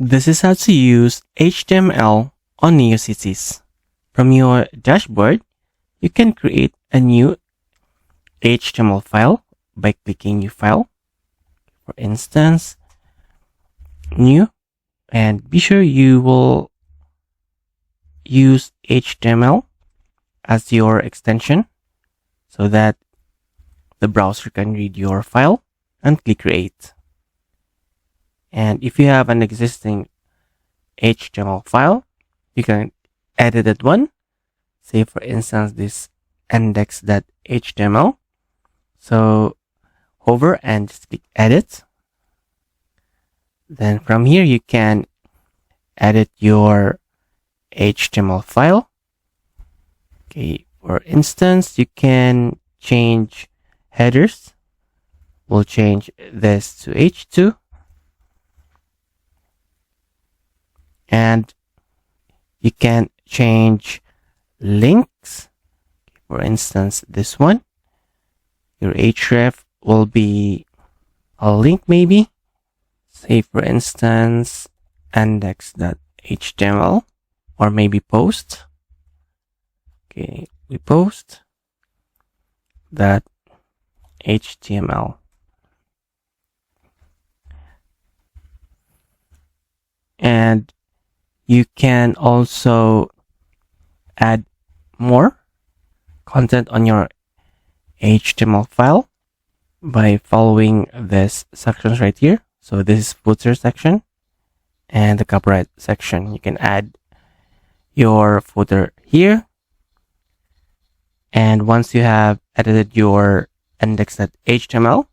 This is how to use HTML on Neocities. From your dashboard, you can create a new HTML file by clicking New File. For instance, New, and be sure you will use HTML as your extension so that the browser can read your file, and click Create. And if you have an existing HTML file, you can edit that one. Say for instance this index.html. So hover and just click Edit. Then from here you can edit your HTML file. Okay, for instance, you can change headers. We'll change this to H2. And you can change links. For instance, this one. Your href will be a link maybe. Say for instance, index.html or maybe post. Okay, we post that HTML. And you can also add more content on your HTML file by following this sections right here. So this is footer section and the copyright section. You can add your footer here. And once you have edited your index.html,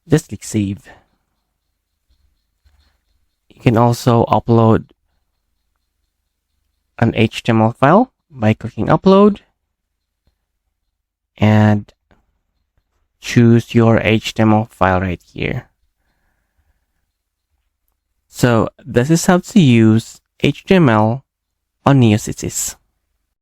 just click Save. You can also upload an HTML file by clicking Upload and choose your HTML file right here. So this is how to use HTML on Neocities.